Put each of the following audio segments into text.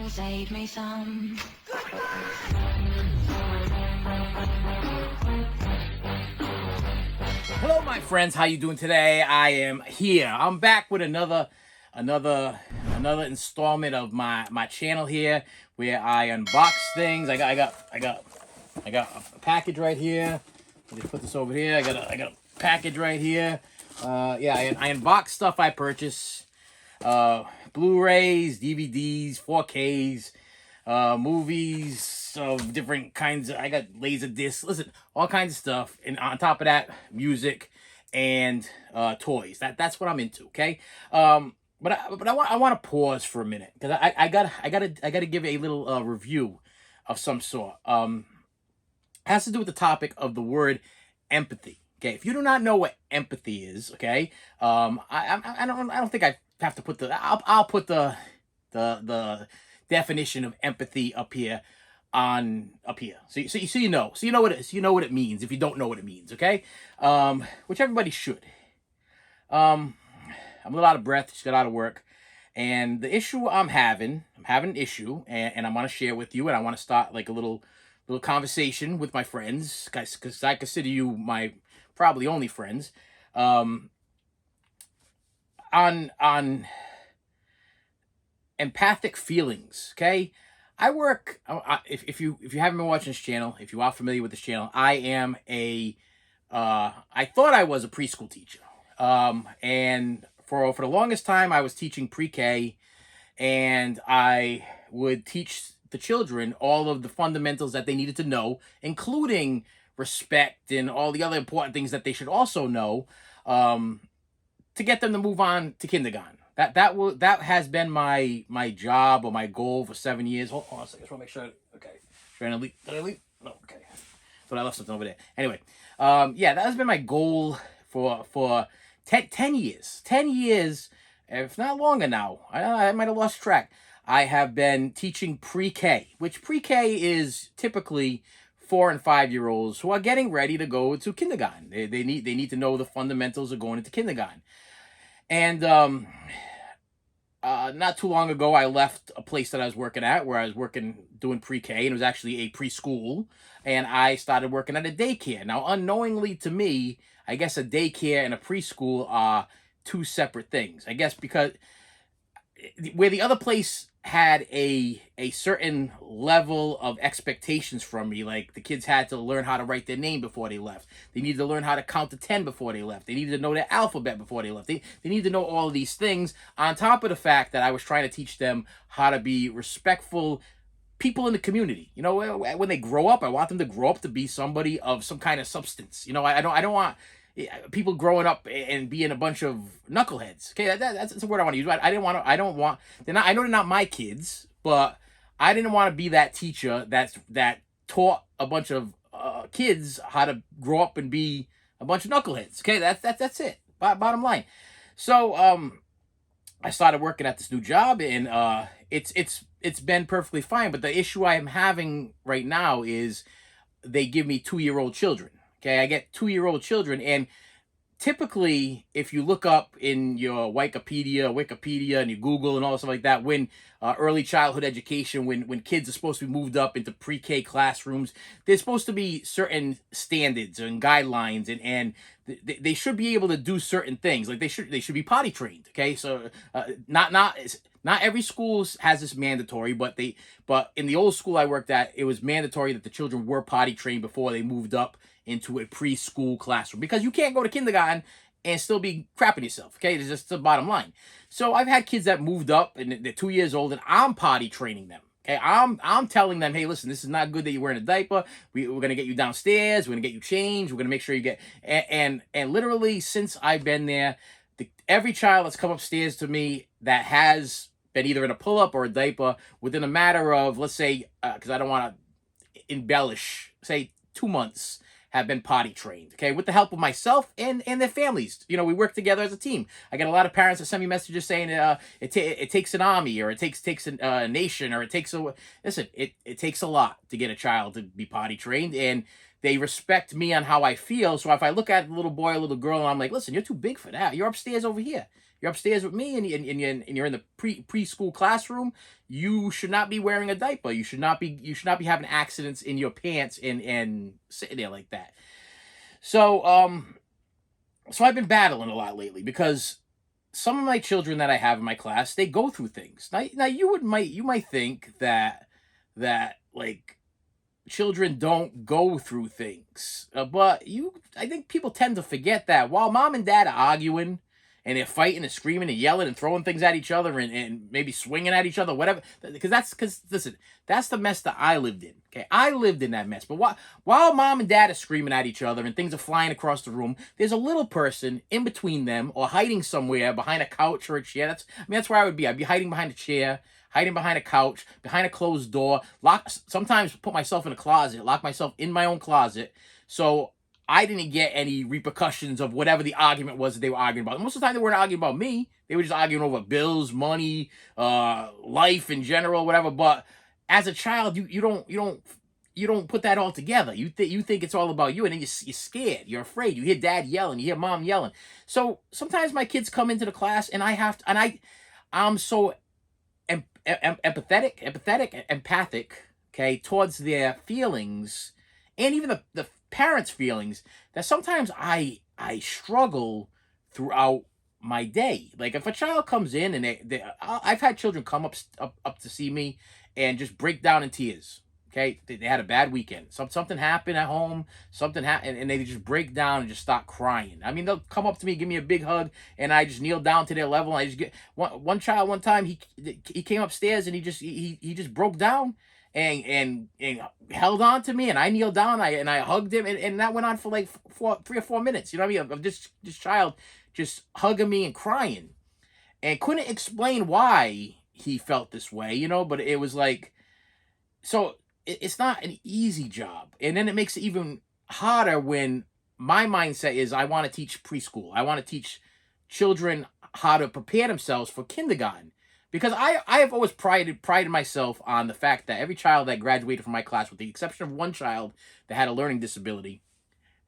save me some. Hello, my friends. How you doing today? I am here. I'm back with another installment of my channel here, where I unbox things. I got a package right here. Let me put this over here. I got a package right here. Yeah, I unbox stuff I purchase. Blu-rays, DVDs, 4Ks, movies of different kinds. I got laser discs. Listen, all kinds of stuff. And on top of that, music and toys. That's what I'm into. Okay. But I want to pause for a minute, because I gotta give a little review of some sort. It has to do with the topic of the word empathy. Okay, if you do not know what empathy is, okay, I don't think I have to put I'll put the definition of empathy up here, so you know what it means if you don't know what it means, okay, which everybody should. I'm a little out of breath, just got out of work, and the issue I'm having an issue, and I want to share with you, and I want to start like a little conversation with my friends, guys, because I consider you my probably only friends, on empathic feelings. Okay, I work. If you haven't been watching this channel, if you are familiar with this channel, I am I thought I was a preschool teacher, and for the longest time I was teaching pre-K, and I would teach the children all of the fundamentals that they needed to know, including respect and all the other important things that they should also know, to get them to move on to kindergarten. That has been my job, or my goal, for 7 years. Hold on a second. I just want to make sure. Okay, trying to leave. Did I leave? No. Okay. Thought I left something over there. Anyway, yeah, that has been my goal for 10 years. 10 years, if not longer now. I might have lost track. I have been teaching pre-K, which pre-K is typically 4 and 5 year olds who are getting ready to go to kindergarten. They need to know the fundamentals of going into kindergarten. And not too long ago, I left a place that I was working at, where I was working doing pre-K, and it was actually a preschool, and I started working at a daycare. Now, unknowingly to me, I guess a daycare and a preschool are two separate things. I guess because where the other place had a certain level of expectations from me, like the kids had to learn how to write their name before they left. They needed to learn how to count to 10 before they left. They needed to know their alphabet before they left. They needed to know all of these things, on top of the fact that I was trying to teach them how to be respectful people in the community. You know, when they grow up, I want them to grow up to be somebody of some kind of substance. You know, I don't want people growing up and being a bunch of knuckleheads. Okay, that's a word I want to use. I don't want. I know they're not my kids, but I didn't want to be that teacher that taught a bunch of kids how to grow up and be a bunch of knuckleheads. Okay, that's it. Bottom line. So I started working at this new job, and it's been perfectly fine. But the issue I am having right now is they give me 2-year-old children. Okay, I get 2-year-old children, and typically, if you look up in your Wikipedia, and you Google and all stuff like that, when early childhood education, when kids are supposed to be moved up into pre-K classrooms, there's supposed to be certain standards and guidelines, and they should be able to do certain things. Like they should be potty trained. Okay, so not every school has this mandatory, but in the old school I worked at, it was mandatory that the children were potty trained before they moved up into a preschool classroom, because you can't go to kindergarten and still be crapping yourself. Okay, it's just the bottom line. So I've had kids that moved up and they're 2 years old, and I'm potty training them. Okay, I'm telling them, hey, listen, this is not good that you're wearing a diaper. We're gonna get you downstairs. We're gonna get you changed. We're gonna make sure you get and literally, since I've been there, every child that's come upstairs to me that has been either in a pull-up or a diaper, within a matter of, let's say, because I don't want to embellish, say 2 months, have been potty trained, okay, with the help of myself and their families. You know, we work together as a team. I get a lot of parents that send me messages saying it takes an army, or it takes a nation, or it takes listen, it takes a lot to get a child to be potty trained, and they respect me on how I feel. So if I look at a little boy or little girl and I'm like, listen, you're too big for that. You're upstairs over here. you're upstairs with me, and you're in the preschool classroom, you should not be wearing a diaper. You should not be having accidents in your pants and sitting there like that. So so I've been battling a lot lately because some of my children that I have in my class, they go through things. Now you might think that like children don't go through things. But I think people tend to forget that while mom and dad are arguing and they're fighting and screaming and yelling and throwing things at each other and maybe swinging at each other, whatever. Because listen, that's the mess that I lived in. Okay, I lived in that mess. But while mom and dad are screaming at each other and things are flying across the room, there's a little person in between them or hiding somewhere behind a couch or a chair. That's where I would be. I'd be hiding behind a chair, hiding behind a couch, behind a closed door, sometimes put myself in a closet, lock myself in my own closet, so I didn't get any repercussions of whatever the argument was that they were arguing about. Most of the time, they weren't arguing about me. They were just arguing over bills, money, life in general, whatever. But as a child, you don't put that all together. You think it's all about you, and then you're scared. You're afraid. You hear dad yelling. You hear mom yelling. So sometimes my kids come into the class, and I'm so empathic, okay, towards their feelings and even the parents' feelings, that sometimes I struggle throughout my day. Like if a child comes in and I've had children come up to see me and just break down in tears. Okay, they had a bad weekend. Something happened at home. Something happened, and they just break down and just start crying. I mean, they'll come up to me, give me a big hug, and I just kneel down to their level. And I just get one child. One time, he came upstairs and he just broke down and held on to me, and I kneeled down. I hugged him, and that went on for like 3 or 4 minutes. You know what I mean? Of this child just hugging me and crying, and couldn't explain why he felt this way. But it was like so. It's not an easy job. And then it makes it even harder when my mindset is I want to teach preschool. I want to teach children how to prepare themselves for kindergarten. Because I have always prided myself on the fact that every child that graduated from my class, with the exception of one child that had a learning disability,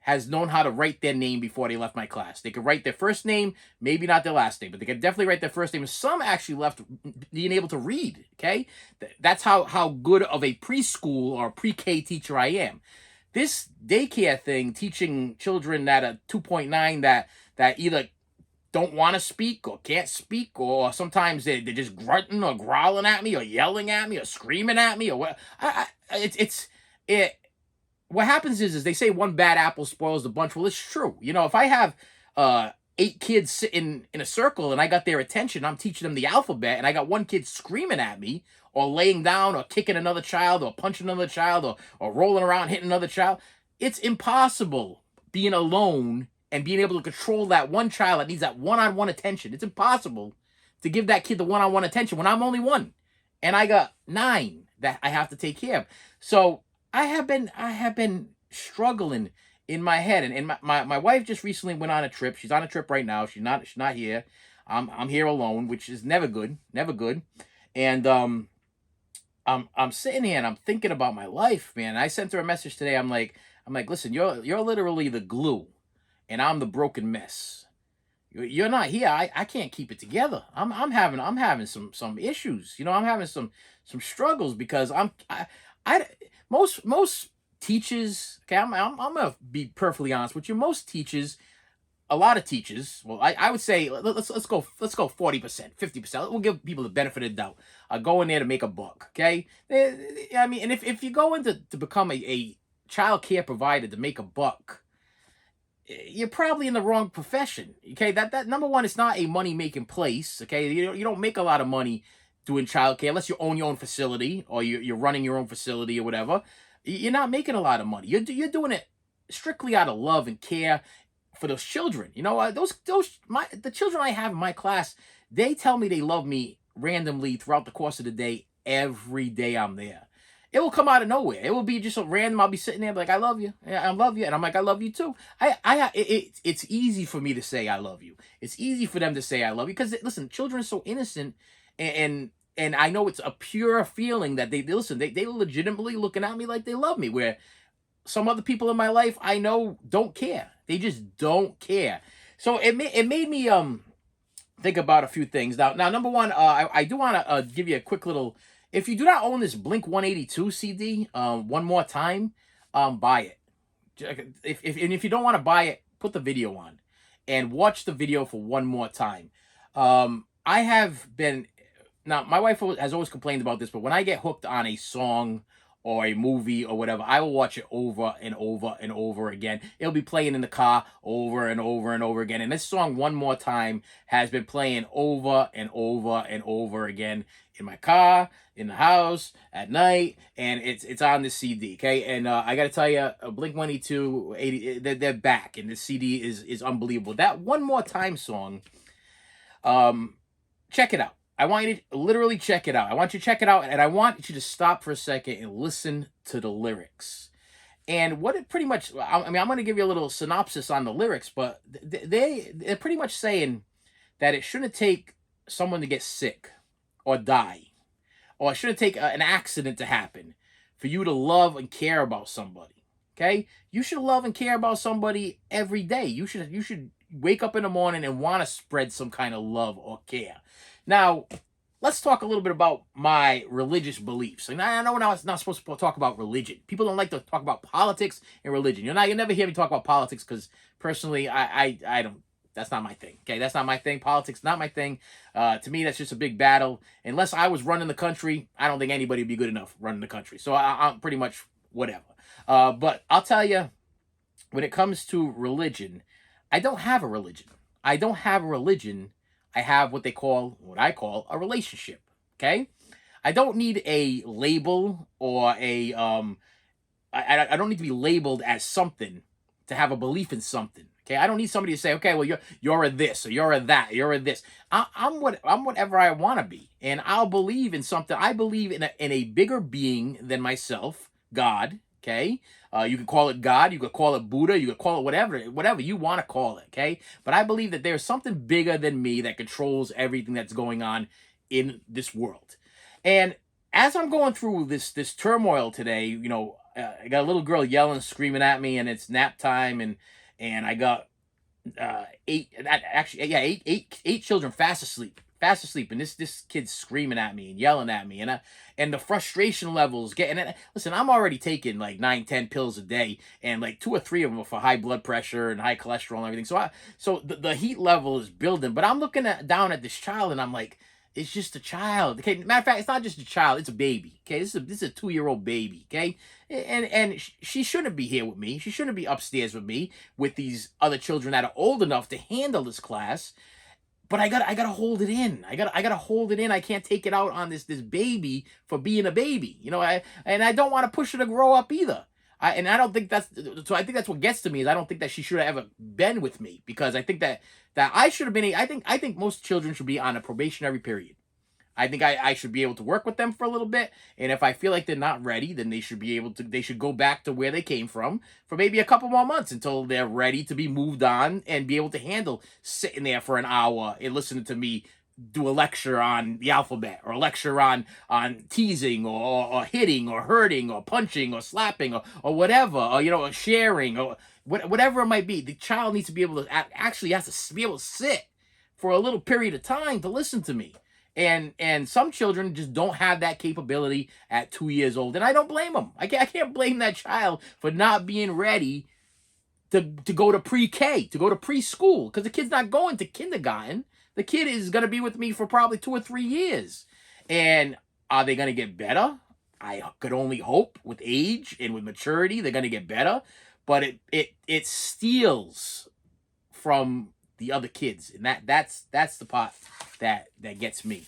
has known how to write their name before they left my class. They could write their first name, maybe not their last name, but they could definitely write their first name. And some actually left being able to read, okay? That's how good of a preschool or pre-K teacher I am. This daycare thing, teaching children that are 2.9 that either don't want to speak or can't speak, or sometimes they're just grunting or growling at me or yelling at me or screaming at me or what. What happens is they say one bad apple spoils the bunch. Well, it's true. If I have 8 kids sitting in a circle and I got their attention, I'm teaching them the alphabet, and I got one kid screaming at me or laying down or kicking another child or punching another child or rolling around hitting another child. It's impossible being alone and being able to control that one child that needs that one-on-one attention. It's impossible to give that kid the one-on-one attention when I'm only one, and I got 9 that I have to take care of. So I have been struggling in my head, and my wife just recently went on a trip. She's on a trip right now. She's not here. I'm here alone, which is never good, And I'm sitting here and I'm thinking about my life, man. I sent her a message today. I'm like, listen, you're literally the glue, and I'm the broken mess. You're not here. I can't keep it together. I'm having some issues. I'm having some struggles because most teachers. Okay, I'm gonna be perfectly honest with you. Most teachers, a lot of teachers. Well, I would say let's go 40%, 50%. We'll give people the benefit of the doubt. Go in there to make a buck. Okay, I mean, and if you go into to become a child care provider to make a buck, you're probably in the wrong profession. Okay, that number one, it's not a money making place. Okay, you don't make a lot of money doing childcare unless you own your own facility or you're running your own facility or whatever. You're not making a lot of money. You're doing it strictly out of love and care for those children. The children I have in my class, they tell me they love me randomly throughout the course of the day. Every day I'm there, it will come out of nowhere. It will be just a random. I'll be sitting there like, I love you. Yeah, I love you. And I'm like, I love you too. It's easy for me to say I love you. It's easy for them to say I love you. Because listen, children are so innocent, and I know it's a pure feeling that they listen. They legitimately looking at me like they love me. Where some other people in my life I know don't care. They just don't care. So it made me think about a few things. Now, number one, I do want to give you a quick little. If you do not own this Blink 182 CD, one more time, buy it. If you don't want to buy it, put the video on and watch the video for one more time. I have been now. My wife has always complained about this, but when I get hooked on a song or a movie or whatever, I will watch it over and over and over again. It'll be playing in the car over and over and over again. And this song, One More Time, has been playing over and over and over again in my car, in the house, at night, and it's on this CD, okay? And I got to tell you, Blink 182, 80, they're back, and this CD is unbelievable. That One More Time song, check it out. I want you to literally check it out. I want you to check it out, and I want you to stop for a second and listen to the lyrics. And what it pretty much, I mean, I'm going to give you a little synopsis on the lyrics, but they're pretty much saying that it shouldn't take someone to get sick or die, or it shouldn't take an accident to happen for you to love and care about somebody. Okay? You should love and care about somebody every day. You should wake up in the morning and want to spread some kind of love or care. Now, let's talk a little bit about my religious beliefs. And I know now it's not supposed to talk about religion. People don't like to talk about politics and religion. You never hear me talk about politics because personally, I don't. That's not my thing. Okay, that's not my thing. Politics not my thing. To me, that's just a big battle. Unless I was running the country, I don't think anybody would be good enough running the country. So I'm pretty much whatever. But I'll tell you, when it comes to religion, I don't have a religion. I don't have a religion. I have what I call a relationship. Okay? I don't need a label or a I don't need to be labeled as something to have a belief in something. Okay? I don't need somebody to say, okay, well you're a this or you're a that, you're a this. I'm whatever I want to be, and I'll believe in something. I believe in a bigger being than myself, God. Okay, you could call it God, you could call it Buddha, you could call it whatever you want to call it. Okay, but I believe that there's something bigger than me that controls everything that's going on in this world. And as I'm going through this turmoil today, I got a little girl yelling, screaming at me, and it's nap time, and I got eight children fast asleep, and this kid's screaming at me and yelling at me, and the frustration levels getting. And listen, I'm already taking like 9-10 pills a day, and like 2 or 3 of them are for high blood pressure and high cholesterol and everything. So the heat level is building, but I'm looking down at this child, and I'm like, it's just a child. Okay, matter of fact, it's not just a child; it's a baby. Okay, this is a 2-year-old baby. Okay, and she shouldn't be here with me. She shouldn't be upstairs with me with these other children that are old enough to handle this class. But I gotta hold it in. I gotta hold it in. I can't take it out on this baby for being a baby. I don't want to push her to grow up either. I don't think that's so. I think that's what gets to me is I don't think that she should have ever been with me, because I think that I should have been. I think most children should be on a probationary period. I think I should be able to work with them for a little bit, and if I feel like they're not ready, then they should go back to where they came from for maybe a couple more months until they're ready to be moved on and be able to handle sitting there for an hour and listening to me do a lecture on the alphabet, or a lecture on teasing or hitting or hurting or punching or slapping or whatever, or sharing or whatever it might be. The child needs to be able to actually has to be able to sit for a little period of time to listen to me. And some children just don't have that capability at 2 years old, and I don't blame them. I can't blame that child for not being ready to go to pre-K, to go to preschool, because the kid's not going to kindergarten. The kid is going to be with me for probably 2 or 3 years. And are they going to get better? I could only hope. With age and with maturity, they're going to get better. But it steals from the other kids, and that's the part that gets me.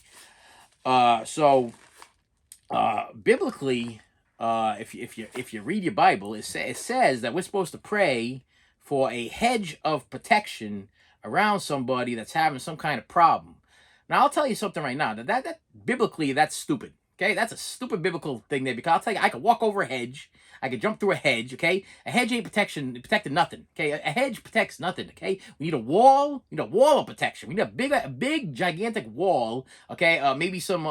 Biblically, if you read your Bible, it says that we're supposed to pray for a hedge of protection around somebody that's having some kind of problem. Now, I'll tell you something right now. That biblically, that's stupid. Okay, that's a stupid biblical thing there, because I'll tell you, I could walk over a hedge, I could jump through a hedge. Okay, a hedge ain't protecting nothing. Okay, a hedge protects nothing. Okay, we need a wall. We need a wall of protection. We need a big, gigantic wall. Okay, maybe some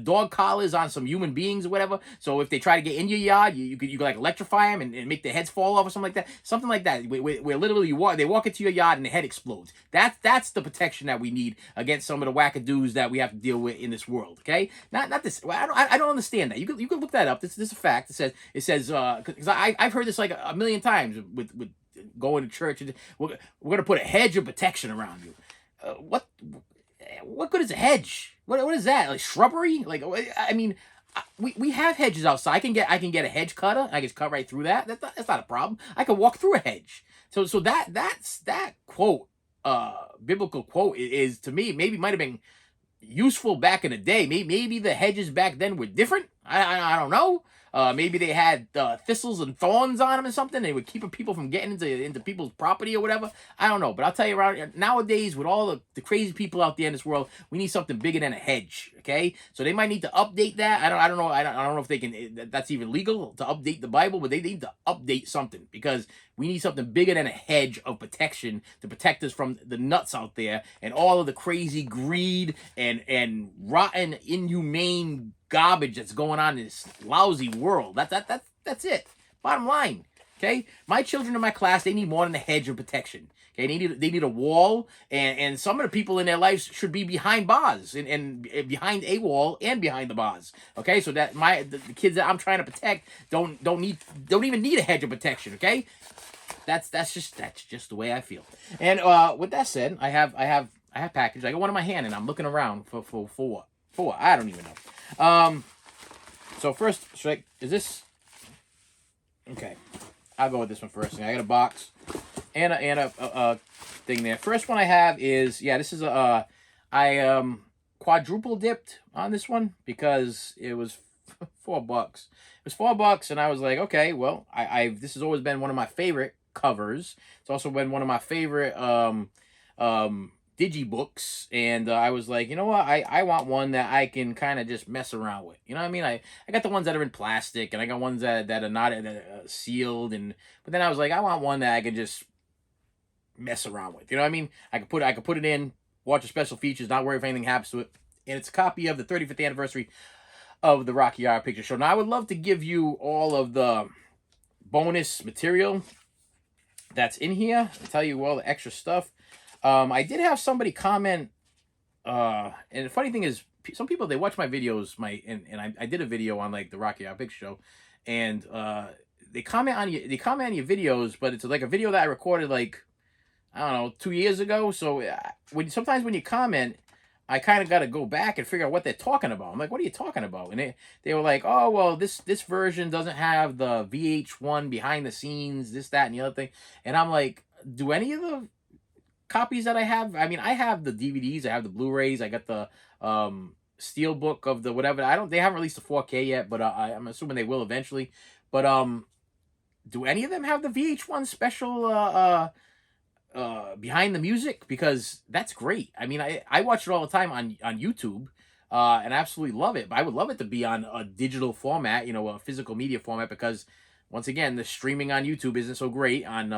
dog collars on some human beings or whatever. So if they try to get in your yard, you could like electrify them and make their heads fall off or something like that. Something like that. Where literally they walk into your yard and the head explodes. That's the protection that we need against some of the wackadoos that we have to deal with in this world. Okay, not this. I don't understand that. You could look that up. This is a fact. It says because I've heard this like a million times with going to church. We're gonna put a hedge of protection around you. What good is a hedge? What is that? Like shrubbery? Like, I mean, we have hedges outside. I can get a hedge cutter. I can cut right through that. That's not a problem. I can walk through a hedge. So that quote, biblical quote is to me maybe might have been useful back in the day. Maybe the hedges back then were different. I don't know. Maybe they had thistles and thorns on them or something. They would keep people from getting into people's property or whatever. I don't know. But I'll tell you, around nowadays, with all the crazy people out there in this world, we need something bigger than a hedge. Okay, so they might need to update that. I don't know. I don't know if they can. That's even legal to update the Bible, but they need to update something, because we need something bigger than a hedge of protection to protect us from the nuts out there and all of the crazy greed and rotten, inhumane garbage that's going on in this lousy world. That's it. Bottom line. Okay, my children in my class, they need more than a hedge of protection. Okay, they need a wall, and some of the people in their lives should be behind bars and behind a wall and behind the bars. Okay, so that the kids that I'm trying to protect don't even need a hedge of protection. Okay, that's just the way I feel. And with that said, I have package. I got one in my hand, and I'm looking around for what? For what? I don't even know. So first, is this okay? I'll go with this one first. I got a box and a thing there. First one I have is, this is I quadruple dipped on this one because it was $4. It was $4, and I was like, okay, well, this has always been one of my favorite covers. It's also been one of my favorite digibooks, and I was like, you know what, I want one that I can kind of just mess around with. You know what I mean? I got the ones that are in plastic, and I got ones that are not sealed, but then I was like, I want one that I can just mess around with. You know what I mean? I could put it in, watch the special features, not worry if anything happens to it. And it's a copy of the 35th anniversary of the Rocky Horror Picture Show. Now, I would love to give you all of the bonus material that's in here. I'll tell you all the extra stuff. I did have somebody comment, and the funny thing is, some people, they watch my videos, and I did a video on like the Rocky Horror Picture Show, and they comment on your videos, but it's like a video that I recorded like, I don't know, 2 years ago. So sometimes when you comment, I kind of got to go back and figure out what they're talking about. I'm like, what are you talking about? And they were like, oh, well, this version doesn't have the VH1 behind the scenes, this, that, and the other thing. And I'm like, do any of the copies that I have, I mean, I have the DVDs, I have the Blu-rays, I got the steel book of the whatever. They haven't released the 4K yet, but I'm assuming they will eventually. But do any of them have the VH1 special behind the music? Because that's great. I mean, I watch it all the time on YouTube, and I absolutely love it. But I would love it to be on a digital format, a physical media format, because once again, the streaming on YouTube isn't so great on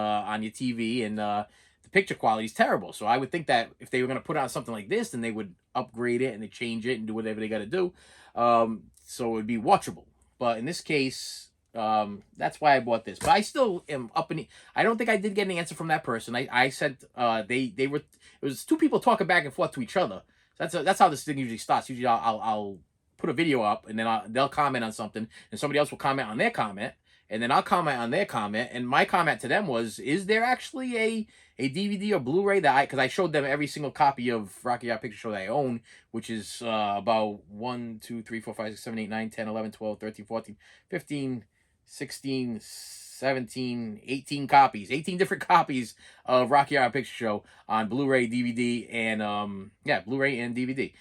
your TV, and the picture quality is terrible. So I would think that if they were going to put out something like this, then they would upgrade it and they change it and do whatever they got to do, so it would be watchable. But in this case, that's why I bought this. But I still am up in. I don't think I did get an answer from that person. I sent they were, it was two people talking back and forth to each other. So that's how this thing usually starts. Usually I'll put a video up, and then they'll comment on something, and somebody else will comment on their comment, and then I'll comment on their comment. And my comment to them was, is there actually a DVD or Blu-ray because I showed them every single copy of Rocky Horror Picture Show that I own, which is about 1, 2, 3, 4, 5, 6, 7, 8, 9, 10, 11, 12, 13, 14, 15, 16, 17, 18 copies. 18 different copies of Rocky Horror Picture Show on Blu-ray, DVD, and Blu-ray and DVD.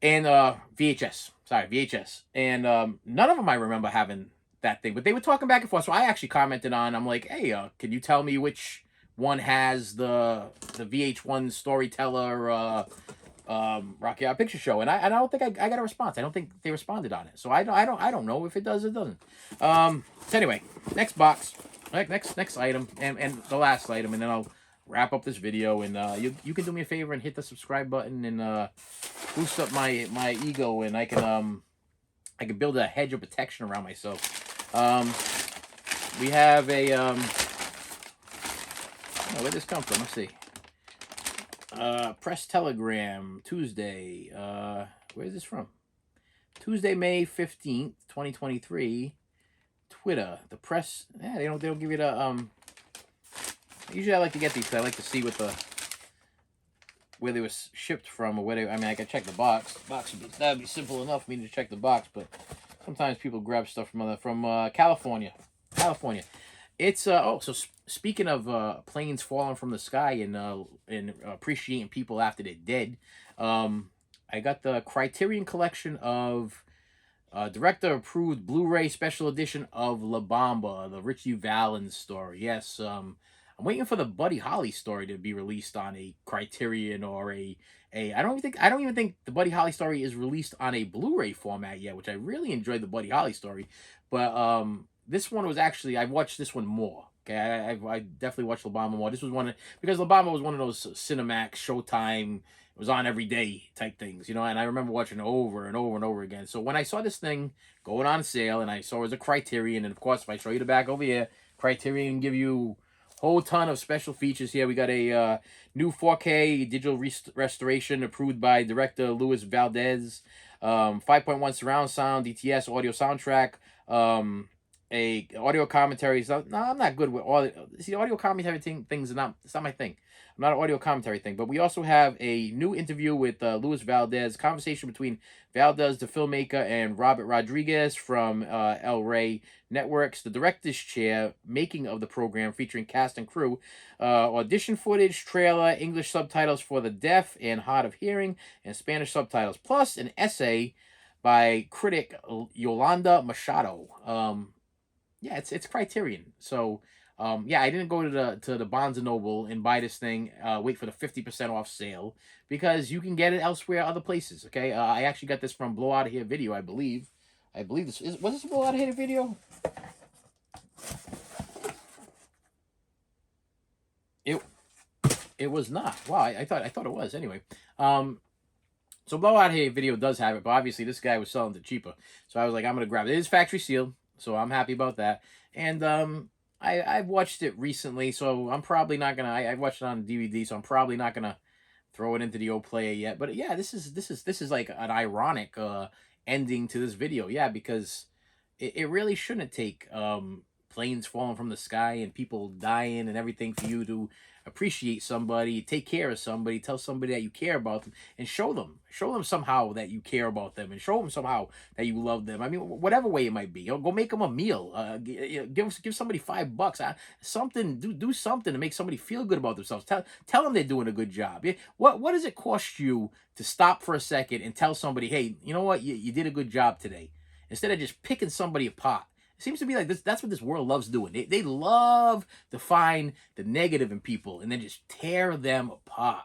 And VHS. Sorry, VHS. And none of them I remember having that thing, but they were talking back and forth. So I actually commented on, I'm like, hey, can you tell me which one has the VH1 storyteller Rocky Horror Picture Show, and I don't think I got a response. I don't think they responded on it, so I don't know if it does or doesn't. So anyway, next box, next item, and the last item, and then I'll wrap up this video. And you can do me a favor and hit the subscribe button and boost up my ego, and I can build a hedge of protection around myself. We have a oh, where'd this come from? Let's see. Press Telegram, Tuesday. Where's this from? Tuesday, May 15th, 2023. Twitter. The press. Yeah, they don't give you the usually I like to get these because I like to see where they was shipped from, or where they, I mean, I can check the box. That'd be simple enough for me to check the box, but sometimes people grab stuff from California. It's so speaking of planes falling from the sky and appreciating people after they're dead, I got the Criterion collection of director approved Blu-ray special edition of La Bamba, the Richie Valens story. Yes, I'm waiting for the Buddy Holly story to be released on a Criterion or a I don't even think the Buddy Holly story is released on a Blu-ray format yet, which I really enjoyed the Buddy Holly story. But this one was actually, I watched this one more. Okay, I definitely watched La Bamba more. This was because La Bamba was one of those Cinemax, Showtime, it was on every day type things, and I remember watching it over and over and over again. So when I saw this thing going on sale, and I saw it was a Criterion, and of course, if I show you the back over here, Criterion give you whole ton of special features here. We got a new 4K digital restoration approved by director Luis Valdez, 5.1 surround sound, DTS audio soundtrack, a audio commentary. So, no, I'm not good with all. See, audio commentary things are not. It's not my thing. I'm not an audio commentary thing. But we also have a new interview with Luis Valdez, conversation between Valdez, the filmmaker, and Robert Rodriguez from El Rey Networks, the director's chair, making of the program featuring cast and crew, audition footage, trailer, English subtitles for the deaf and hard of hearing, and Spanish subtitles, plus an essay by critic Yolanda Machado. Yeah, it's Criterion. So, yeah, I didn't go to the Barnes and Noble and buy this thing. Wait for the 50% off sale because you can get it elsewhere, other places. Okay, I actually got this from Blowout of Here Video, I believe. Was this a Blowout of Here video? It was not. Wow, I thought it was anyway. So Blowout of Here Video does have it, but obviously this guy was selling it cheaper. So I was like, I'm gonna grab it. It is factory sealed, so I'm happy about that. And I've watched it recently, so I'm probably not gonna. I watched it on DVD, so I'm probably not gonna throw it into the old player yet. But yeah, this is like an ironic ending to this video. Yeah, because it really shouldn't take planes falling from the sky and people dying and everything for you to appreciate somebody, take care of somebody, tell somebody that you care about them, and show them somehow that you care about them, and show them somehow that you love them. I mean, whatever way it might be. Go make them a meal. Give somebody $5. Something. Do something to make somebody feel good about themselves. Tell them they're doing a good job. What does it cost you to stop for a second and tell somebody, hey, you know what, you did a good job today, instead of just picking somebody apart? It seems to be like this. That's what this world loves doing. They love to find the negative in people and then just tear them apart.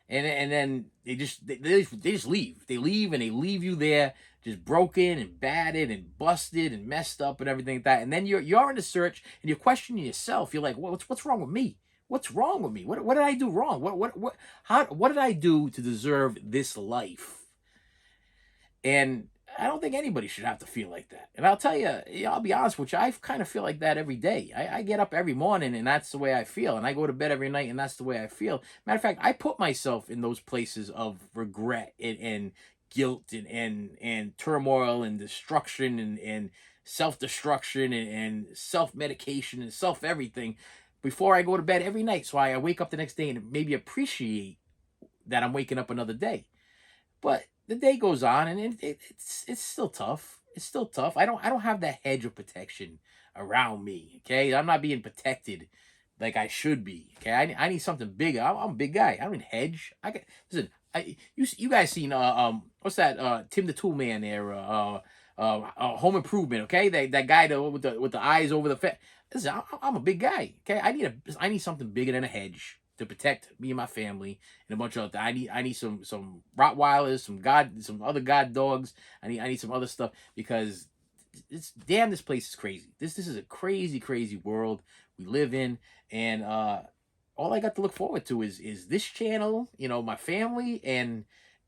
And then they just leave. They leave and they leave you there just broken and battered and busted and messed up and everything like that. And then you're in the search and you're questioning yourself. You're like, what's wrong with me? What's wrong with me? What did I do wrong? What did I do to deserve this life? And I don't think anybody should have to feel like that. And I'll tell you, I'll be honest with you, I kind of feel like that every day. I get up every morning and that's the way I feel. And I go to bed every night and that's the way I feel. Matter of fact, I put myself in those places of regret and guilt and turmoil and destruction and self-destruction and self-medication and self-everything before I go to bed every night. So I wake up the next day and maybe appreciate that I'm waking up another day. But the day goes on and it's still tough. It's still tough. I don't have that hedge of protection around me. Okay, I'm not being protected like I should be. Okay, I need something bigger. I'm a big guy. I don't need hedge. Listen. You guys seen what's that Tim the Tool Man there? Home Improvement. Okay, that guy with the eyes over the fence. Listen, I'm a big guy. Okay, I need something bigger than a hedge. to protect me and my family and a bunch of other. I need some Rottweilers, some other god dogs. I need some other stuff because it's damn, this place is crazy. This is a crazy world we live in, and all I got to look forward to is this channel, my family,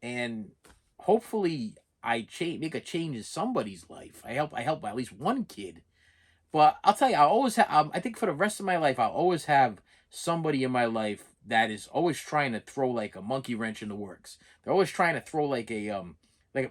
and hopefully make a change in somebody's life. I help at least one kid. But I'll tell you, I always have. I think for the rest of my life, I'll always have somebody in my life that is always trying to throw like a monkey wrench in the works. They're always trying to throw like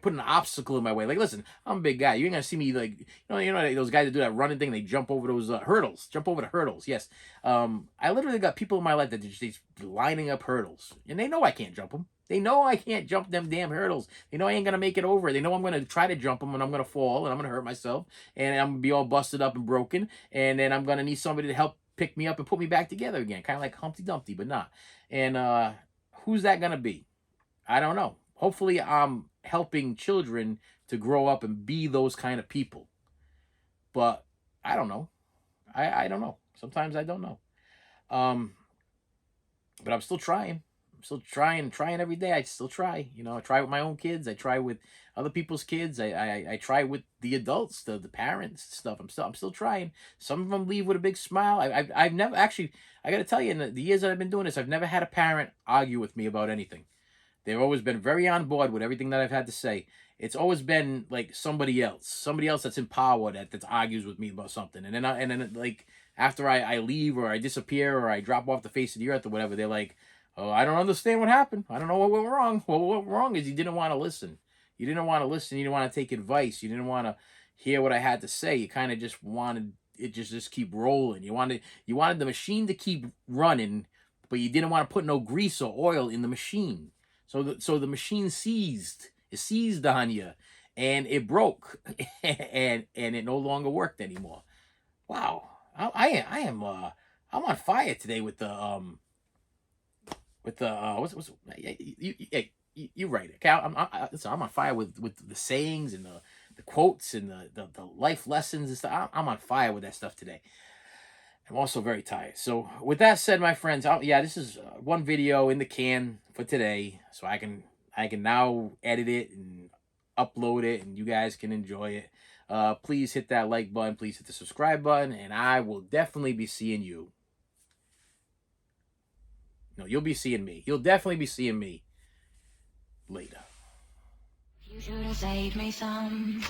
put an obstacle in my way. Like, listen, I'm a big guy. You ain't gonna see me like, those guys that do that running thing. They jump over those hurdles. Jump over the hurdles. Yes. I literally got people in my life that just lining up hurdles, and they know I can't jump them. They know I can't jump them damn hurdles. They know I ain't gonna make it over. They know I'm gonna try to jump them and I'm gonna fall and I'm gonna hurt myself and I'm gonna be all busted up and broken. And then I'm gonna need somebody to help pick me up and put me back together again, kind of like Humpty Dumpty, but not. And who's that gonna be? I don't know. Hopefully, I'm helping children to grow up and be those kind of people. But I don't know. I don't know. Sometimes I don't know. But I'm still trying. I'm still trying every day. I still try. I try with my own kids. I try with other people's kids. I try with the adults, the parents stuff. I'm still trying. Some of them leave with a big smile. I've never actually. I got to tell you, in the years that I've been doing this, I've never had a parent argue with me about anything. They've always been very on board with everything that I've had to say. It's always been like somebody else that's in power that argues with me about something, and then like after I leave or I disappear or I drop off the face of the earth or whatever, they're like, "Oh, I don't understand what happened. I don't know what went wrong. Well, what went wrong is you didn't want to listen. You didn't want to listen. You didn't want to take advice. You didn't want to hear what I had to say. You kind of just wanted it just keep rolling. You wanted the machine to keep running, but you didn't want to put no grease or oil in the machine." So the machine seized on you, and it broke, and it no longer worked anymore. Wow, I am I'm on fire today with the what's you right. Okay, I'm on fire with the sayings and the quotes and the life lessons and stuff. I'm on fire with that stuff today. I'm also very tired. So with that said, my friends, yeah, this is one video in the can for today. So I can now edit it and upload it, and you guys can enjoy it. Please hit that like button. Please hit the subscribe button, and I will definitely be seeing you. No, you'll be seeing me. You'll definitely be seeing me later. You should have saved me some.